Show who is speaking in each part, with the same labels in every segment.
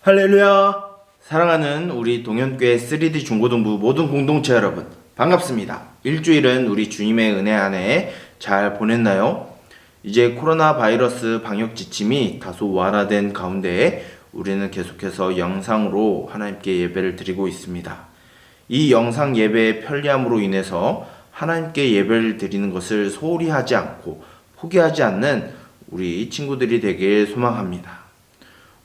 Speaker 1: 할렐루야! 사랑하는 우리 동현교회 3D 중고등부 모든 공동체 여러분, 반갑습니다. 일주일은 우리 주님의 은혜 안에 잘 보냈나요? 이제 코로나 바이러스 방역 지침이 다소 완화된 가운데 우리는 계속해서 영상으로 하나님께 예배를 드리고 있습니다. 이 영상 예배의 편리함으로 인해서 하나님께 예배를 드리는 것을 소홀히 하지 않고 포기하지 않는 우리 친구들이 되길 소망합니다.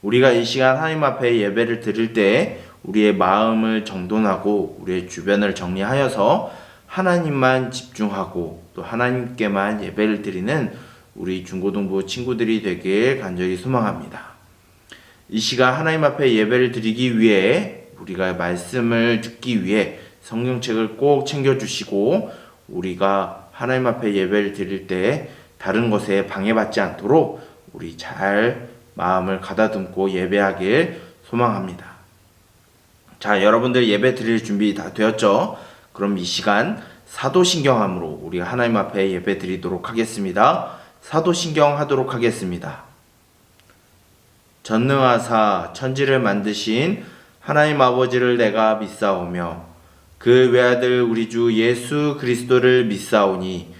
Speaker 1: 우리가 이 시간 하나님 앞에 예배를 드릴 때 우리의 마음을 정돈하고 우리의 주변을 정리하여서 하나님만 집중하고 또 하나님께만 예배를 드리는 우리 중고등부 친구들이 되길 간절히 소망합니다. 이 시간 하나님 앞에 예배를 드리기 위해 우리가 말씀을 듣기 위해 성경책을 꼭 챙겨주시고 우리가 하나님 앞에 예배를 드릴 때 다른 것에 방해받지 않도록 우리 잘 마음을 가다듬고 예배하길 소망합니다. 자, 여러분들 예배 드릴 준비 다 되었죠? 그럼 이 시간 사도신경함으로 우리 하나님 앞에 예배 드리도록 하겠습니다. 사도신경 하도록 하겠습니다. 전능하사 천지를 만드신 하나님 아버지를 내가 믿사오며 그 외아들 우리 주 예수 그리스도를 믿사오니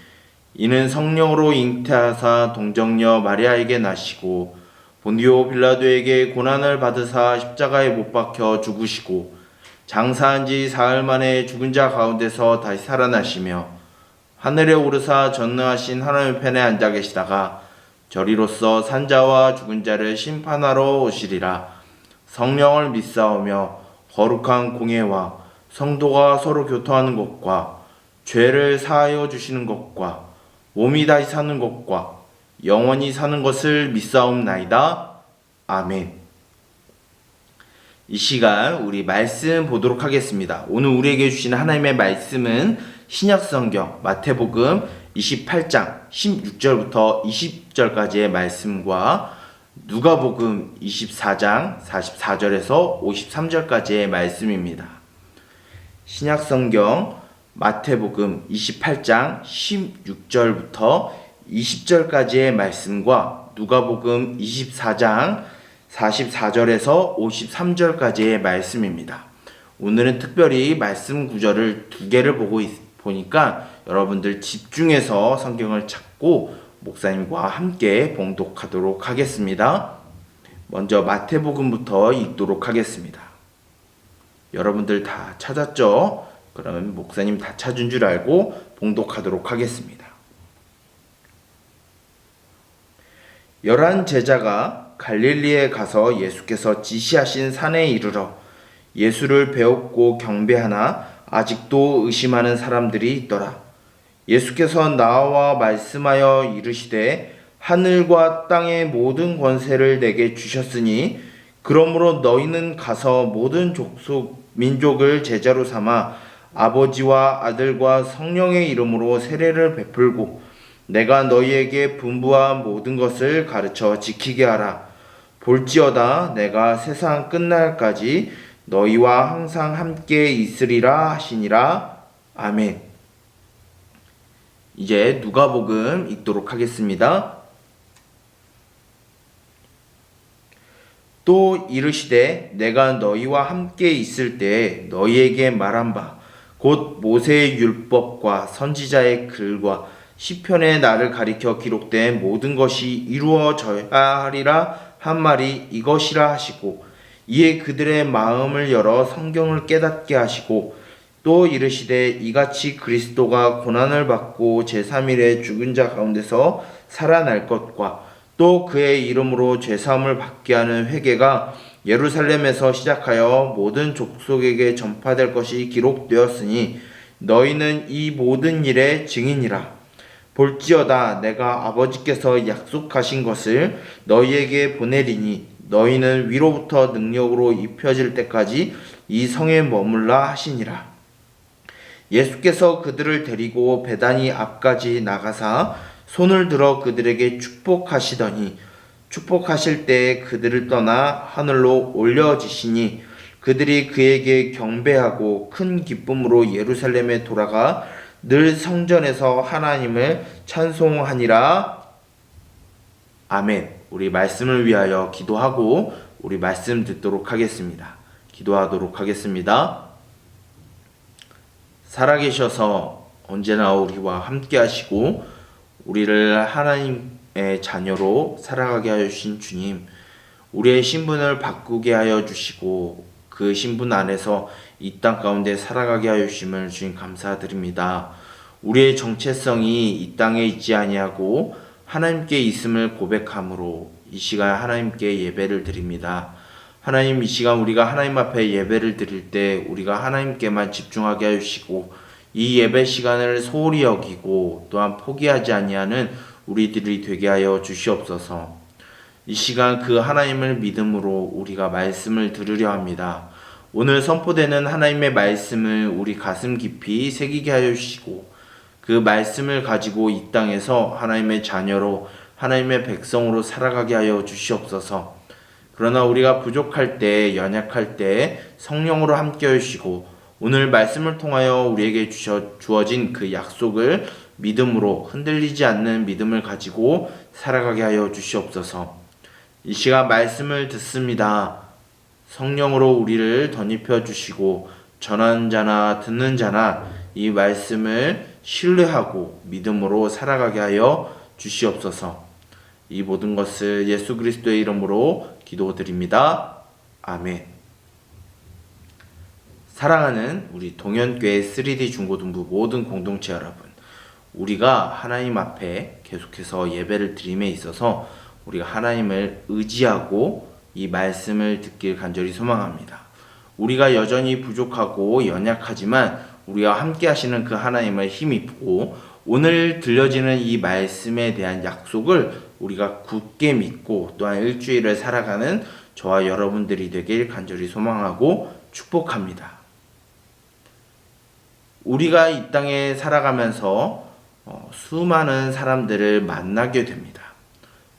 Speaker 1: 이는 성령으로 잉태하사 동정녀 마리아에게 나시고 본디오 빌라도에게 고난을 받으사 십자가에 못 박혀 죽으시고 장사한 지 사흘 만에 죽은 자 가운데서 다시 살아나시며 하늘에 오르사 전능하신 하나님의 편에 앉아 계시다가 저리로서 산자와 죽은 자를 심판하러 오시리라. 성령을 믿사오며 거룩한 공예와 성도가 서로 교통하는 것과 죄를 사하여 주시는 것과 몸이 다시 사는 것과 영원히 사는 것을 믿사옵나이다. 아멘. 이 시간 우리 말씀 보도록 하겠습니다. 오늘 우리에게 주신 하나님의 말씀은 신약성경 마태복음 28장 16절부터 20절까지의 말씀과 누가복음 24장 44절에서 53절까지의 말씀입니다. 신약성경 마태복음 28장 16절부터 20절까지의 말씀과 누가복음 24장 44절에서 53절까지의 말씀입니다. 오늘은 특별히 말씀 구절을 두 개를 보니까 여러분들 집중해서 성경을 찾고 목사님과 함께 봉독하도록 하겠습니다. 먼저 마태복음부터 읽도록 하겠습니다. 여러분들 다 찾았죠? 그러면 목사님 다 찾은 줄 알고 봉독하도록 하겠습니다. 11 제자가 갈릴리에 가서 예수께서 지시하신 산에 이르러 예수를 배웠고 경배하나 아직도 의심하는 사람들이 있더라. 예수께서 나와 말씀하여 이르시되 하늘과 땅의 모든 권세를 내게 주셨으니 그러므로 너희는 가서 모든 족속 민족을 제자로 삼아 아버지와 아들과 성령의 이름으로 세례를 베풀고 내가 너희에게 분부한 모든 것을 가르쳐 지키게 하라. 볼지어다 내가 세상 끝날까지 너희와 항상 함께 있으리라 하시니라. 아멘. 이제 누가복음 읽도록 하겠습니다. 또 이르시되 내가 너희와 함께 있을 때에 너희에게 말한 바 곧 모세의 율법과 선지자의 글과 시편에 나를 가리켜 기록된 모든 것이 이루어져야 하리라 한 말이 이것이라 하시고 이에 그들의 마음을 열어 성경을 깨닫게 하시고 또 이르시되 이같이 그리스도가 고난을 받고 제3일에 죽은 자 가운데서 살아날 것과 또 그의 이름으로 죄사함을 받게 하는 회개가 예루살렘에서 시작하여 모든 족속에게 전파될 것이 기록되었으니 너희는 이 모든 일의 증인이라. 볼지어다 내가 아버지께서 약속하신 것을 너희에게 보내리니 너희는 위로부터 능력으로 입혀질 때까지 이 성에 머물라 하시니라. 예수께서 그들을 데리고 베다니 앞까지 나가사 손을 들어 그들에게 축복하시더니 축복하실 때에 그들을 떠나 하늘로 올려지시니 그들이 그에게 경배하고 큰 기쁨으로 예루살렘에 돌아가 늘 성전에서 하나님을 찬송하니라. 아멘. 우리 말씀을 위하여 기도하고 우리 말씀 듣도록 하겠습니다. 기도하도록 하겠습니다. 살아계셔서 언제나 우리와 함께 하시고 우리를 하나님의 자녀로 살아가게 하여 주신 주님, 우리의 신분을 바꾸게 하여 주시고 그 신분 안에서 이 땅 가운데 살아가게 하여 주심을 주님 감사드립니다. 우리의 정체성이 이 땅에 있지 아니하고 하나님께 있음을 고백함으로 이 시간 하나님께 예배를 드립니다. 하나님, 이 시간 우리가 하나님 앞에 예배를 드릴 때 우리가 하나님께만 집중하게 하여 주시고 이 예배 시간을 소홀히 여기고 또한 포기하지 아니하는 우리들이 되게 하여 주시옵소서. 이 시간 그 하나님을 믿음으로 우리가 말씀을 들으려 합니다. 오늘 선포되는 하나님의 말씀을 우리 가슴 깊이 새기게 하여 주시고 그 말씀을 가지고 이 땅에서 하나님의 자녀로 하나님의 백성으로 살아가게 하여 주시옵소서. 그러나 우리가 부족할 때, 연약할 때 성령으로 함께 해주시고 오늘 말씀을 통하여 우리에게 주어진 그 약속을 믿음으로 흔들리지 않는 믿음을 가지고 살아가게 하여 주시옵소서. 이 시간 말씀을 듣습니다. 성령으로 우리를 덧입혀 주시고 전하는 자나 듣는 자나 이 말씀을 신뢰하고 믿음으로 살아가게 하여 주시옵소서. 이 모든 것을 예수 그리스도의 이름으로 기도드립니다. 아멘. 사랑하는 우리 동현교회 3D 중고등부 모든 공동체 여러분, 우리가 하나님 앞에 계속해서 예배를 드림에 있어서 우리가 하나님을 의지하고 이 말씀을 듣길 간절히 소망합니다. 우리가 여전히 부족하고 연약하지만 우리와 함께 하시는 그 하나님을 힘입고 오늘 들려지는 이 말씀에 대한 약속을 우리가 굳게 믿고 또한 일주일을 살아가는 저와 여러분들이 되길 간절히 소망하고 축복합니다. 우리가 이 땅에 살아가면서 수많은 사람들을 만나게 됩니다.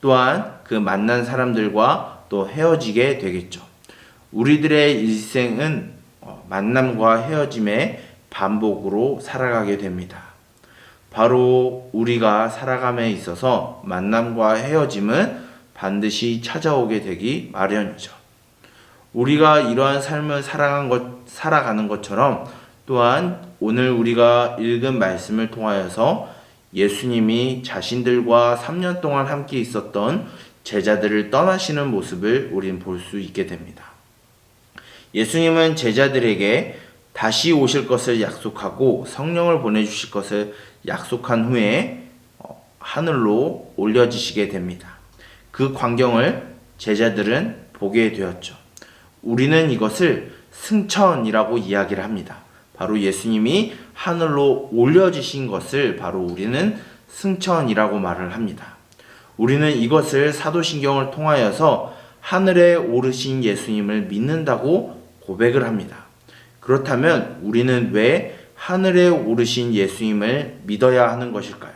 Speaker 1: 또한 그 만난 사람들과 또 헤어지게 되겠죠. 우리들의 일생은 만남과 헤어짐의 반복으로 살아가게 됩니다. 바로 우리가 살아감에 있어서 만남과 헤어짐은 반드시 찾아오게 되기 마련이죠. 우리가 이러한 삶을 살아가는 것처럼 또한 오늘 우리가 읽은 말씀을 통하여서 예수님이 자신들과 3년 동안 함께 있었던 제자들을 떠나시는 모습을 우린 볼 수 있게 됩니다. 예수님은 제자들에게 다시 오실 것을 약속하고 성령을 보내주실 것을 약속한 후에 하늘로 올려지시게 됩니다. 그 광경을 제자들은 보게 되었죠. 우리는 이것을 승천이라고 이야기를 합니다. 바로 예수님이 하늘로 올려지신 것을 바로 우리는 승천이라고 말을 합니다. 우리는 이것을 사도신경을 통하여서 하늘에 오르신 예수님을 믿는다고 고백을 합니다. 그렇다면 우리는 왜 하늘에 오르신 예수님을 믿어야 하는 것일까요?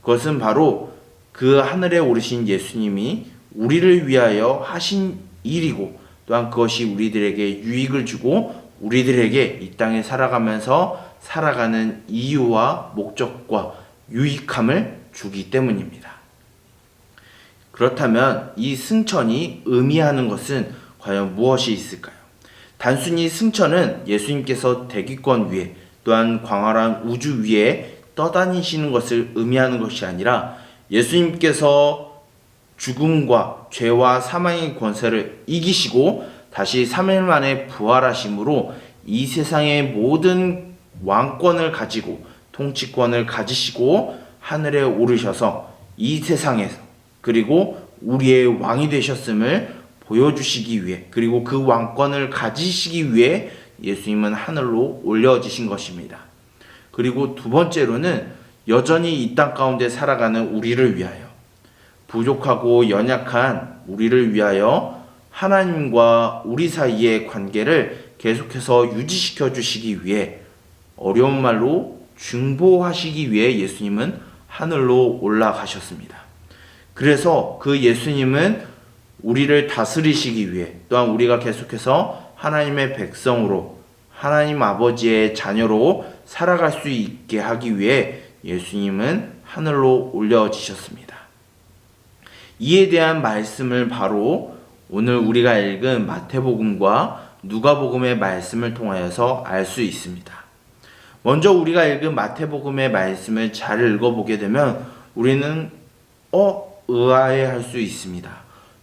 Speaker 1: 그것은 바로 그 하늘에 오르신 예수님이 우리를 위하여 하신 일이고 또한 그것이 우리들에게 유익을 주고 우리들에게 이 땅에 살아가면서 살아가는 이유와 목적과 유익함을 주기 때문입니다. 그렇다면 이 승천이 의미하는 것은 과연 무엇이 있을까요? 단순히 승천은 예수님께서 대기권 위에 또한 광활한 우주 위에 떠다니시는 것을 의미하는 것이 아니라 예수님께서 죽음과 죄와 사망의 권세를 이기시고 다시 3일 만에 부활하심으로 이 세상의 모든 왕권을 가지고 통치권을 가지시고 하늘에 오르셔서 이 세상에서 그리고 우리의 왕이 되셨음을 보여주시기 위해 그리고 그 왕권을 가지시기 위해 예수님은 하늘로 올려지신 것입니다. 그리고 두 번째로는 여전히 이 땅 가운데 살아가는 우리를 위하여 부족하고 연약한 우리를 위하여 하나님과 우리 사이의 관계를 계속해서 유지시켜 주시기 위해 어려운 말로 중보하시기 위해 예수님은 하늘로 올라가셨습니다. 그래서 그 예수님은 우리를 다스리시기 위해 또한 우리가 계속해서 하나님의 백성으로 하나님 아버지의 자녀로 살아갈 수 있게 하기 위해 예수님은 하늘로 올려지셨습니다. 이에 대한 말씀을 바로 오늘 우리가 읽은 마태복음과 누가복음의 말씀을 통하여서 알 수 있습니다. 먼저 우리가 읽은 마태복음의 말씀을 잘 읽어보게 되면 우리는 의아해할 수 있습니다.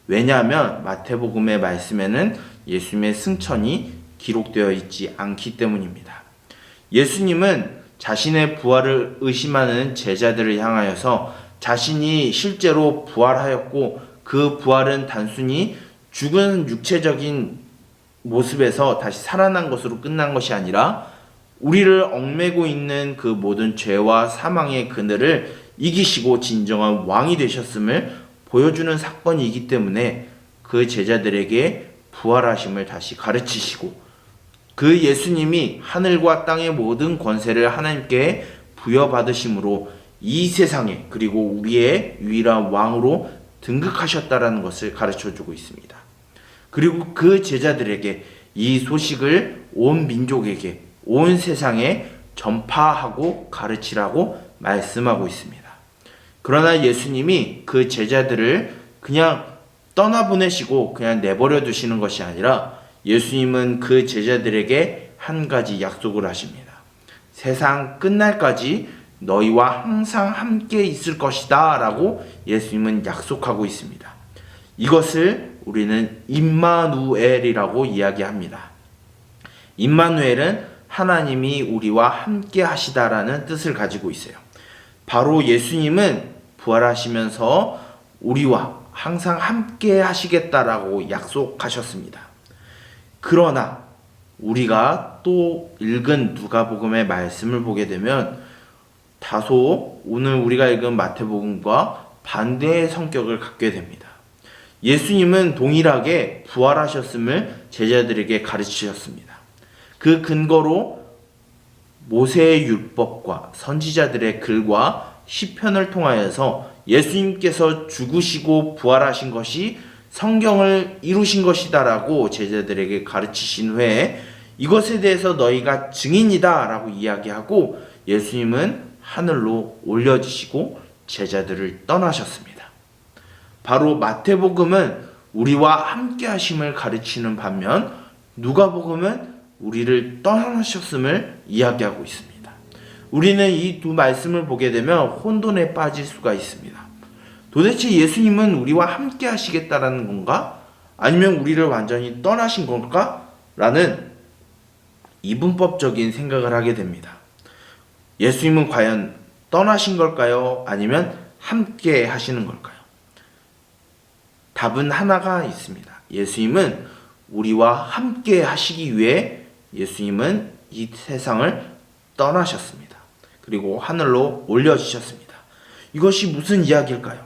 Speaker 1: 왜냐하면 마태복음의 말씀에는 예수님의 승천이 기록되어 있지 않기 때문입니다. 예수님은 자신의 부활을 의심하는 제자들을 향하여서 자신이 실제로 부활하였고 그 부활은 단순히 죽은 육체적인 모습에서 다시 살아난 것으로 끝난 것이 아니라 우리를 얽매고 있는 그 모든 죄와 사망의 그늘을 이기시고 진정한 왕이 되셨음을 보여주는 사건이기 때문에 그 제자들에게 부활하심을 다시 가르치시고 그 예수님이 하늘과 땅의 모든 권세를 하나님께 부여받으심으로 이 세상에 그리고 우리의 유일한 왕으로 등극하셨다라는 것을 가르쳐주고 있습니다. 그리고 그 제자들에게 이 소식을 온 민족에게 온 세상에 전파하고 가르치라고 말씀하고 있습니다. 그러나 예수님이 그 제자들을 그냥 떠나보내시고 그냥 내버려 두시는 것이 아니라 예수님은 그 제자들에게 한 가지 약속을 하십니다. 세상 끝날까지 너희와 항상 함께 있을 것이다 라고 예수님은 약속하고 있습니다. 이것을 우리는 임마누엘이라고 이야기합니다. 임마누엘은 하나님이 우리와 함께 하시다라는 뜻을 가지고 있어요. 바로 예수님은 부활하시면서 우리와 항상 함께 하시겠다라고 약속하셨습니다. 그러나 우리가 또 읽은 누가복음의 말씀을 보게 되면 다소 오늘 우리가 읽은 마태복음과 반대의 성격을 갖게 됩니다. 예수님은 동일하게 부활하셨음을 제자들에게 가르치셨습니다. 그 근거로 모세의 율법과 선지자들의 글과 시편을 통하여서 예수님께서 죽으시고 부활하신 것이 성경을 이루신 것이다라고 제자들에게 가르치신 후에 이것에 대해서 너희가 증인이다 라고 이야기하고 예수님은 하늘로 올려지시고 제자들을 떠나셨습니다. 바로 마태복음은 우리와 함께 하심을 가르치는 반면 누가복음은 우리를 떠나셨음을 이야기하고 있습니다. 우리는 이 두 말씀을 보게 되면 혼돈에 빠질 수가 있습니다. 도대체 예수님은 우리와 함께 하시겠다라는 건가? 아니면 우리를 완전히 떠나신 건가? 라는 이분법적인 생각을 하게 됩니다. 예수님은 과연 떠나신 걸까요? 아니면 함께 하시는 걸까요? 답은 하나가 있습니다. 예수님은 우리와 함께 하시기 위해 예수님은 이 세상을 떠나셨습니다. 그리고 하늘로 올려주셨습니다. 이것이 무슨 이야기일까요?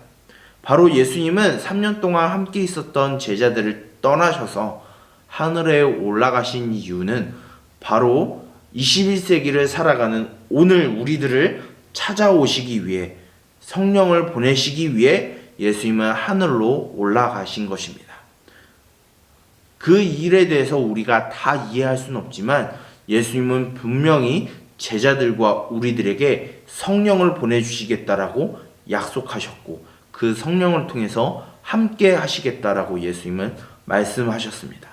Speaker 1: 바로 예수님은 3년 동안 함께 있었던 제자들을 떠나셔서 하늘에 올라가신 이유는 바로 21세기를 살아가는 오늘 우리들을 찾아오시기 위해 성령을 보내시기 위해 예수님은 하늘로 올라가신 것입니다. 그 일에 대해서 우리가 다 이해할 수는 없지만 예수님은 분명히 제자들과 우리들에게 성령을 보내주시겠다라고 약속하셨고 그 성령을 통해서 함께 하시겠다라고 예수님은 말씀하셨습니다.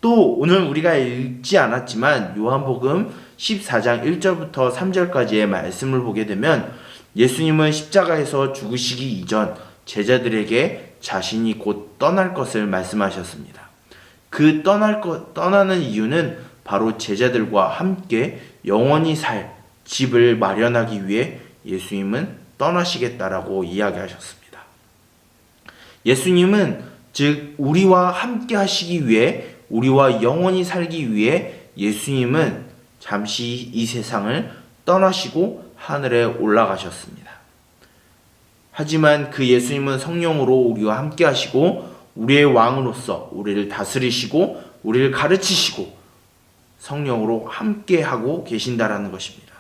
Speaker 1: 또 오늘 우리가 읽지 않았지만 요한복음 14장 1절부터 3절까지의 말씀을 보게 되면 예수님은 십자가에서 죽으시기 이전 제자들에게 자신이 곧 떠날 것을 말씀하셨습니다. 그 떠나는 이유는 바로 제자들과 함께 영원히 살 집을 마련하기 위해 예수님은 떠나시겠다라고 이야기하셨습니다. 예수님은 즉 우리와 함께 하시기 위해 우리와 영원히 살기 위해 예수님은 잠시 이 세상을 떠나시고 하늘에 올라가셨습니다. 하지만 그 예수님은 성령으로 우리와 함께 하시고 우리의 왕으로서 우리를 다스리시고 우리를 가르치시고 성령으로 함께하고 계신다라는 것입니다.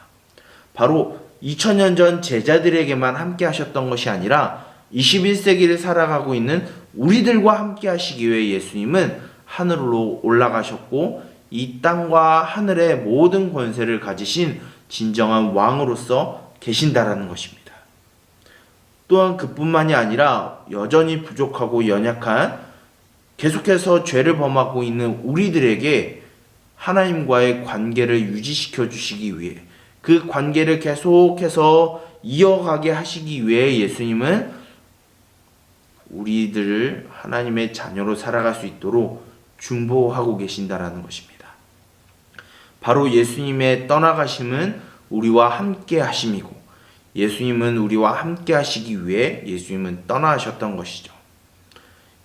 Speaker 1: 바로 2000년 전 제자들에게만 함께 하셨던 것이 아니라 21세기를 살아가고 있는 우리들과 함께 하시기 위해 예수님은 하늘로 올라가셨고 이 땅과 하늘의 모든 권세를 가지신 진정한 왕으로서 계신다라는 것입니다. 또한 그뿐만이 아니라 여전히 부족하고 연약한 계속해서 죄를 범하고 있는 우리들에게 하나님과의 관계를 유지시켜 주시기 위해, 그 관계를 계속해서 이어가게 하시기 위해 예수님은 우리들을 하나님의 자녀로 살아갈 수 있도록 중보하고 계신다라는 것입니다. 바로 예수님의 떠나가심은 우리와 함께 하심이고, 예수님은 우리와 함께 하시기 위해 예수님은 떠나셨던 것이죠.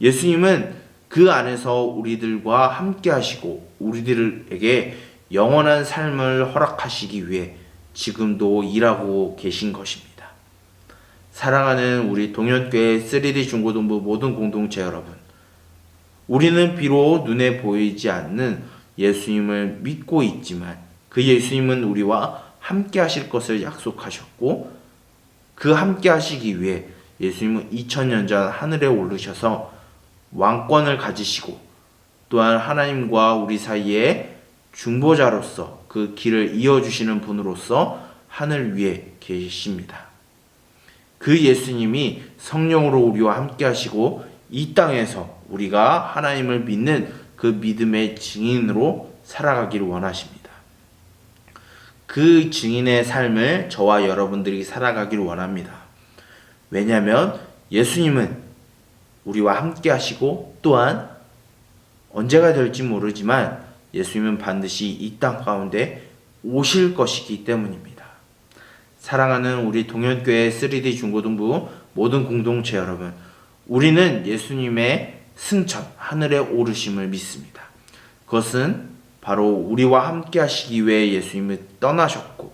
Speaker 1: 예수님은 그 안에서 우리들과 함께 하시고 우리들에게 영원한 삶을 허락하시기 위해 지금도 일하고 계신 것입니다. 사랑하는 우리 동현교회 3D 중고등부 모든 공동체 여러분, 우리는 비록 눈에 보이지 않는 예수님을 믿고 있지만 그 예수님은 우리와 함께 하실 것을 약속하셨고, 그 함께 하시기 위해 예수님은 2000년 전 하늘에 오르셔서 왕권을 가지시고 또한 하나님과 우리 사이에 중보자로서 그 길을 이어주시는 분으로서 하늘 위에 계십니다. 그 예수님이 성령으로 우리와 함께 하시고 이 땅에서 우리가 하나님을 믿는 그 믿음의 증인으로 살아가기를 원하십니다. 그 증인의 삶을 저와 여러분들이 살아가기를 원합니다. 왜냐하면 예수님은 우리와 함께 하시고 또한 언제가 될지 모르지만 예수님은 반드시 이 땅 가운데 오실 것이기 때문입니다. 사랑하는 우리 동현교회 3D 중고등부 모든 공동체 여러분, 우리는 예수님의 승천, 하늘에 오르심을 믿습니다. 그것은 바로 우리와 함께 하시기 위해 예수님이 떠나셨고,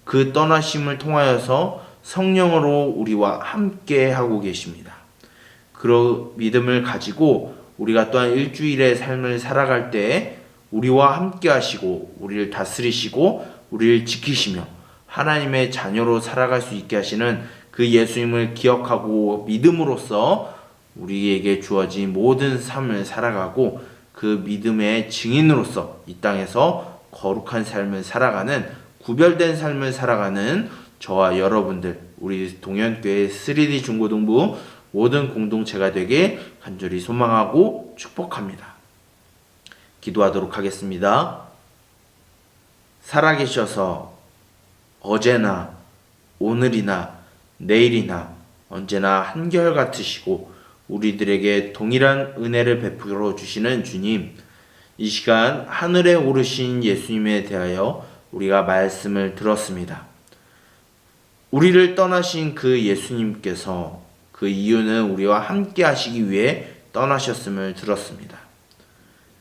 Speaker 1: 그 떠나심을 통하여서 성령으로 우리와 함께 하고 계십니다. 그런 믿음을 가지고 우리가 또한 일주일의 삶을 살아갈 때 우리와 함께 하시고 우리를 다스리시고 우리를 지키시며 하나님의 자녀로 살아갈 수 있게 하시는 그 예수님을 기억하고 믿음으로써 우리에게 주어진 모든 삶을 살아가고 그 믿음의 증인으로서 이 땅에서 거룩한 삶을 살아가는, 구별된 삶을 살아가는 저와 여러분들, 우리 동현교회 3D 중고등부 모든 공동체가 되게 간절히 소망하고 축복합니다. 기도하도록 하겠습니다. 살아계셔서 어제나 오늘이나 내일이나 언제나 한결같으시고 우리들에게 동일한 은혜를 베풀어 주시는 주님, 이 시간 하늘에 오르신 예수님에 대하여 우리가 말씀을 들었습니다. 우리를 떠나신 그 예수님께서 그 이유는 우리와 함께 하시기 위해 떠나셨음을 들었습니다.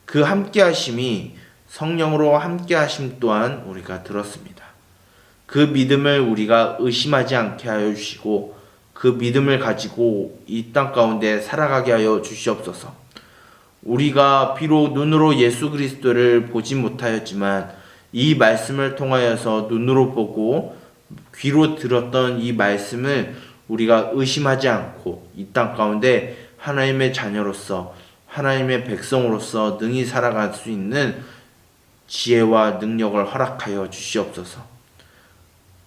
Speaker 1: 그 함께 하심이 성령으로 함께 하심 또한 우리가 들었습니다. 그 믿음을 우리가 의심하지 않게 하여 주시고 그 믿음을 가지고 이 땅 가운데 살아가게 하여 주시옵소서. 우리가 비록 눈으로 예수 그리스도를 보지 못하였지만 이 말씀을 통하여서 눈으로 보고 귀로 들었던 이 말씀을 우리가 의심하지 않고 이 땅 가운데 하나님의 자녀로서 하나님의 백성으로서 능히 살아갈 수 있는 지혜와 능력을 허락하여 주시옵소서.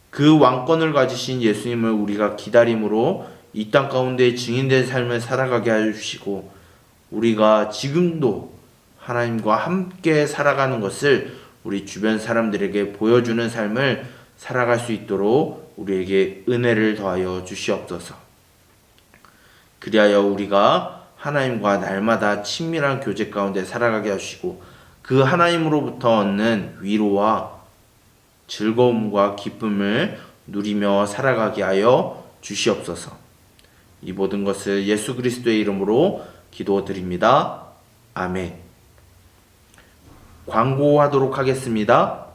Speaker 1: 그 왕권을 가지신 예수님을 우리가 기다림으로 이 땅 가운데 증인된 삶을 살아가게 하여 주시고 우리가 지금도 하나님과 함께 살아가는 것을 우리 주변 사람들에게 보여주는 삶을 살아갈 수 있도록 우리에게 은혜를 더하여 주시옵소서. 그리하여 우리가 하나님과 날마다 친밀한 교제 가운데 살아가게 하시고 그 하나님으로부터 얻는 위로와 즐거움과 기쁨을 누리며 살아가게 하여 주시옵소서. 이 모든 것을 예수 그리스도의 이름으로 기도드립니다. 아멘. 광고하도록 하겠습니다.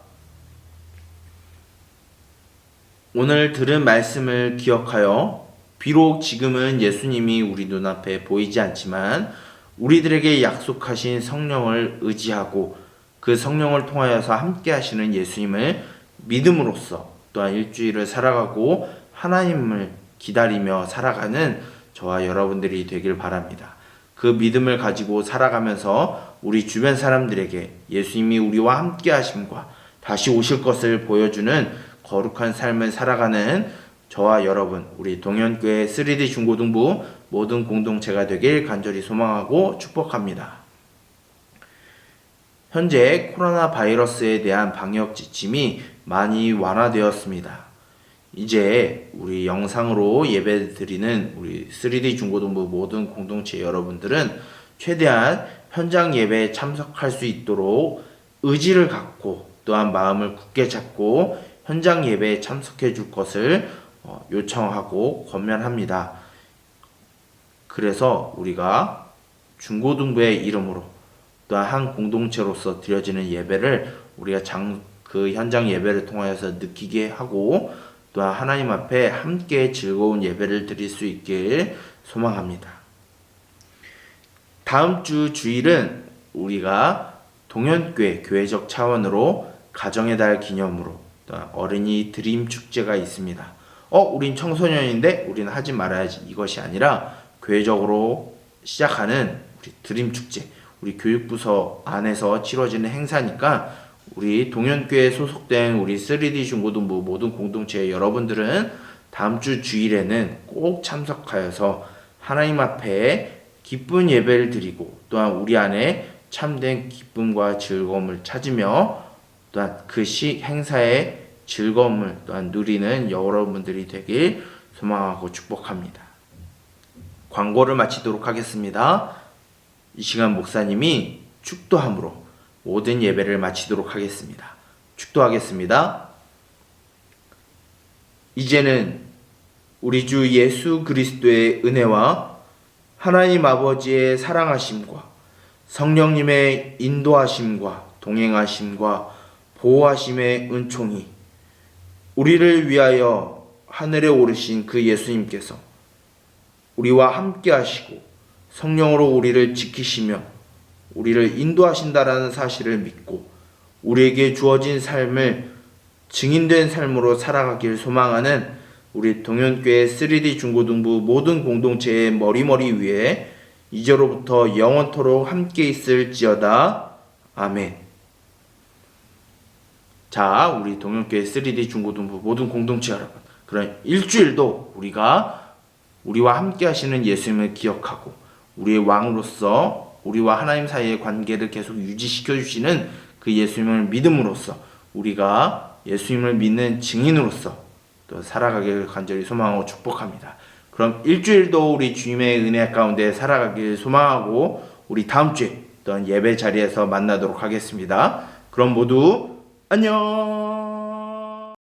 Speaker 1: 오늘 들은 말씀을 기억하여 비록 지금은 예수님이 우리 눈앞에 보이지 않지만 우리들에게 약속하신 성령을 의지하고 그 성령을 통하여서 함께 하시는 예수님을 믿음으로써 또한 일주일을 살아가고 하나님을 기다리며 살아가는 저와 여러분들이 되길 바랍니다. 그 믿음을 가지고 살아가면서 우리 주변 사람들에게 예수님이 우리와 함께 하심과 다시 오실 것을 보여주는 거룩한 삶을 살아가는 저와 여러분, 우리 동현교회 3D 중고등부 모든 공동체가 되길 간절히 소망하고 축복합니다. 현재 코로나 바이러스에 대한 방역 지침이 많이 완화되었습니다. 이제 우리 영상으로 예배 드리는 우리 3D 중고등부 모든 공동체 여러분들은 최대한 현장 예배에 참석할 수 있도록 의지를 갖고 또한 마음을 굳게 잡고 현장 예배에 참석해 줄 것을 요청하고 권면합니다. 그래서 우리가 중고등부의 이름으로 또한 한 공동체로서 드려지는 예배를 우리가 그 현장 예배를 통하여서 느끼게 하고 또한 하나님 앞에 함께 즐거운 예배를 드릴 수 있길 소망합니다. 다음 주 주일은 우리가 동현교회 교회적 차원으로 가정의 달 기념으로 또한 어린이 드림 축제가 있습니다. 우린 청소년인데 우리는 하지 말아야지, 이것이 아니라 교회적으로 시작하는 우리 드림 축제, 우리 교육부서 안에서 치러지는 행사니까 우리 동현교회에 소속된 우리 3D 중고등부 모든 공동체 여러분들은 다음 주 주일에는 꼭 참석하여서 하나님 앞에 기쁜 예배를 드리고 또한 우리 안에 참된 기쁨과 즐거움을 찾으며 또한 그 행사의 즐거움을 또한 누리는 여러분들이 되길 소망하고 축복합니다. 광고를 마치도록 하겠습니다. 이 시간 목사님이 축도함으로 모든 예배를 마치도록 하겠습니다. 축도하겠습니다. 이제는 우리 주 예수 그리스도의 은혜와 하나님 아버지의 사랑하심과 성령님의 인도하심과 동행하심과 보호하심의 은총이 우리를 위하여 하늘에 오르신 그 예수님께서 우리와 함께 하시고 성령으로 우리를 지키시며 우리를 인도하신다라는 사실을 믿고 우리에게 주어진 삶을 증인된 삶으로 살아가길 소망하는 우리 동현교회 3D 중고등부 모든 공동체의 머리머리 위에 이제로부터 영원토록 함께 있을지어다. 아멘. 자, 우리 동현교회 3D 중고등부 모든 공동체 여러분, 그런 일주일도 우리와 함께 하시는 예수님을 기억하고 우리의 왕으로서 우리와 하나님 사이의 관계를 계속 유지시켜 주시는 그 예수님을 믿음으로써 우리가 예수님을 믿는 증인으로서 또 살아가길 간절히 소망하고 축복합니다. 그럼 일주일도 우리 주님의 은혜 가운데 살아가길 소망하고 우리 다음 주에 또한 예배 자리에서 만나도록 하겠습니다. 그럼 모두 안녕.